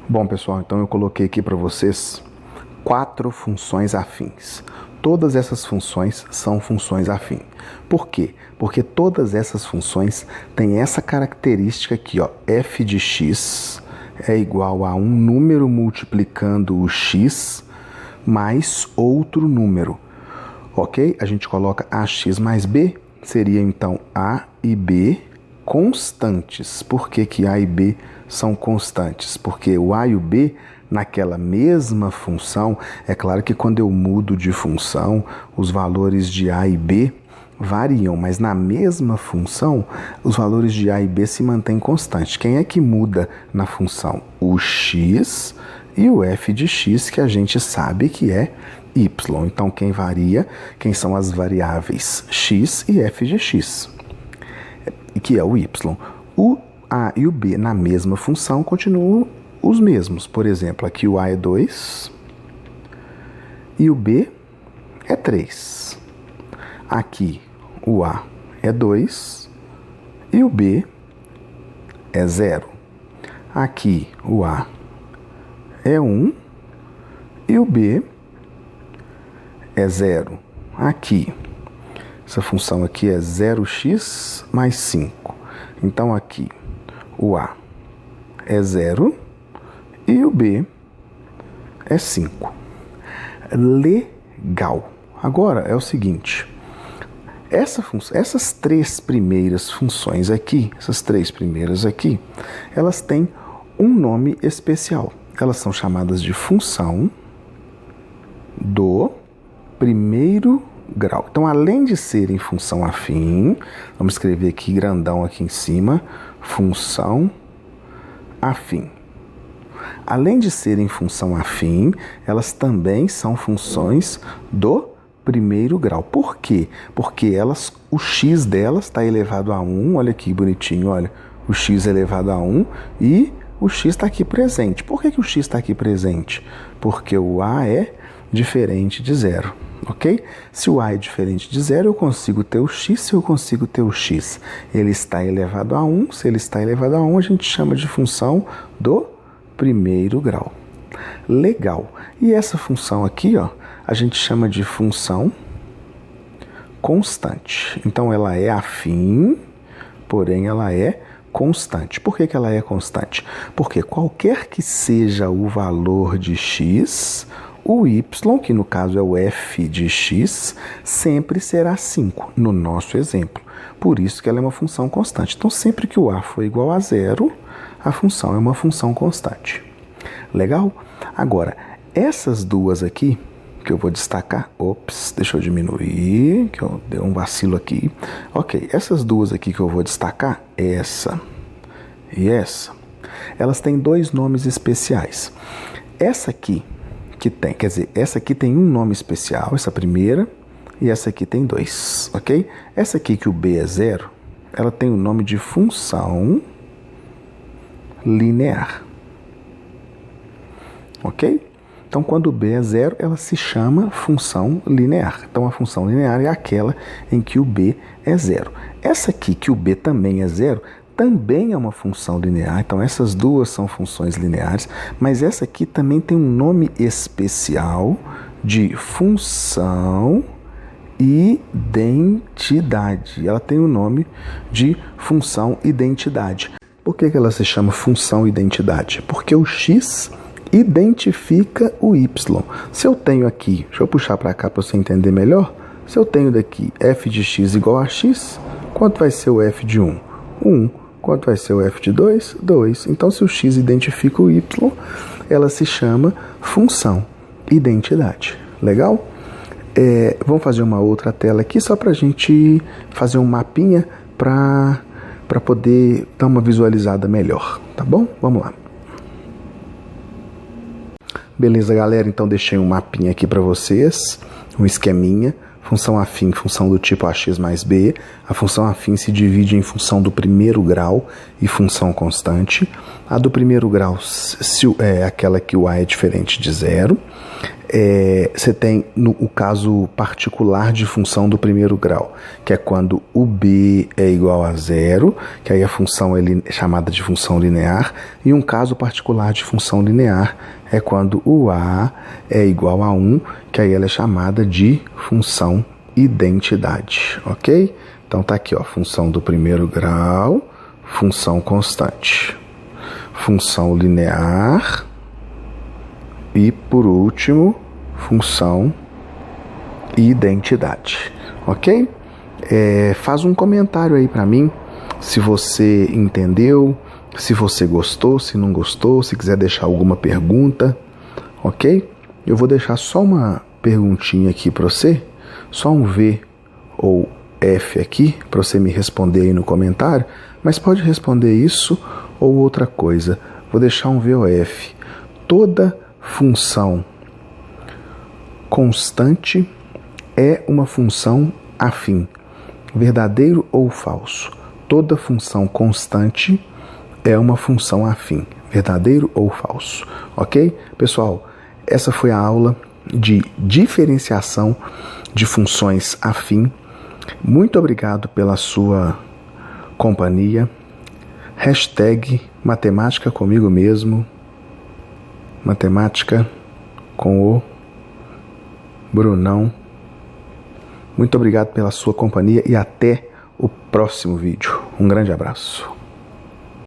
Bom, pessoal, então eu coloquei aqui para vocês 4 funções afins. Todas essas funções são funções afins. Por quê? Porque todas essas funções têm essa característica aqui, ó, f de x é igual a um número multiplicando o x mais outro número, ok? A gente coloca ax mais b, seria então a e b constantes. Por que que a e b são constantes? Porque o a e o b, naquela mesma função, é claro que quando eu mudo de função, os valores de a e b variam, mas na mesma função, os valores de a e b se mantêm constantes. Quem é que muda na função? O x e o f de x, que a gente sabe que é y. Então, quem varia, quem são as variáveis x e f de x, que é o y. O a e o b na mesma função continuam os mesmos. Por exemplo, aqui o a é 2 e o b é 3. Aqui o a é 2 e o b é 0. Aqui o a é 1 e o b é 0. Aqui, essa função aqui é 0x mais 5. Então aqui o a é 0 e o b é 5. Legal. Agora é o seguinte, essas três primeiras funções aqui, elas têm um nome especial. Elas são chamadas de função do primeiro grau. Então, além de serem função afim, vamos escrever aqui grandão aqui em cima, função afim. Além de serem função afim, elas também são funções do primeiro grau. Por quê? Porque o x delas está elevado a 1, olha que bonitinho, olha, o x é elevado a 1 e o x está aqui presente. Por que o x está aqui presente? Porque o a é diferente de 0, ok? Se o a é diferente de 0, eu consigo ter o x. Se eu consigo ter o x, ele está elevado a 1. Se ele está elevado a 1, a gente chama de função do primeiro grau. Legal. E essa função aqui, ó, a gente chama de função constante. Então, ela é afim, porém ela é constante. Por que que ela é constante? Porque qualquer que seja o valor de x, o y, que no caso é o f de x, sempre será 5, no nosso exemplo. Por isso que ela é uma função constante. Então, sempre que o a for igual a 0, a função é uma função constante. Legal? Agora, essas duas aqui, que eu vou destacar, deixa eu diminuir, que eu dei um vacilo aqui. Ok, essas duas aqui que eu vou destacar, essa e essa, elas têm dois nomes especiais. Essa aqui, essa aqui tem um nome especial, essa primeira, e essa aqui tem 2, ok? Essa aqui que o b é 0, ela tem o nome de função linear, ok? Então, quando o b é 0, ela se chama função linear. Então, a função linear é aquela em que o b é 0. Essa aqui, que o b também é 0, também é uma função linear. Então, essas duas são funções lineares, mas essa aqui também tem um nome especial de função identidade. Ela tem o nome de função identidade. Por que que ela se chama função identidade? Porque o x identifica o y. Se eu tenho aqui, deixa eu puxar para cá para você entender melhor. Se eu tenho daqui f de x igual a x, quanto vai ser o f de 1? 1. Quanto vai ser o f de 2? 2. Então, se o x identifica o y, ela se chama função identidade. Legal? Vamos fazer uma outra tela aqui só para a gente fazer um mapinha para poder dar uma visualizada melhor, tá bom? Vamos lá. Beleza, galera? Então deixei um mapinha aqui para vocês, um esqueminha. Função afim, função do tipo ax mais b. A função afim se divide em função do primeiro grau e função constante. A do primeiro grau é aquela que o a é diferente de 0. você tem o caso particular de função do primeiro grau, que é quando o b é igual a zero, que aí a função é chamada de função linear, e um caso particular de função linear é quando o a é igual a 1, que aí ela é chamada de função identidade, ok? Então tá aqui, ó, função do primeiro grau, função constante, função linear e, por último, função identidade, ok? Faz um comentário aí para mim, se você entendeu, se você gostou, se não gostou, se quiser deixar alguma pergunta, ok? Eu vou deixar só uma perguntinha aqui para você, só um V ou F aqui, para você me responder aí no comentário, mas pode responder isso ou outra coisa. Vou deixar um V ou F. Toda função constante é uma função afim. Verdadeiro ou falso? Toda função constante é uma função afim. Verdadeiro ou falso? Ok? Pessoal, essa foi a aula de diferenciação de funções afim. Muito obrigado pela sua companhia. Hashtag matemática comigo mesmo. Matemática com o Brunão. Muito obrigado pela sua companhia e até o próximo vídeo. Um grande abraço.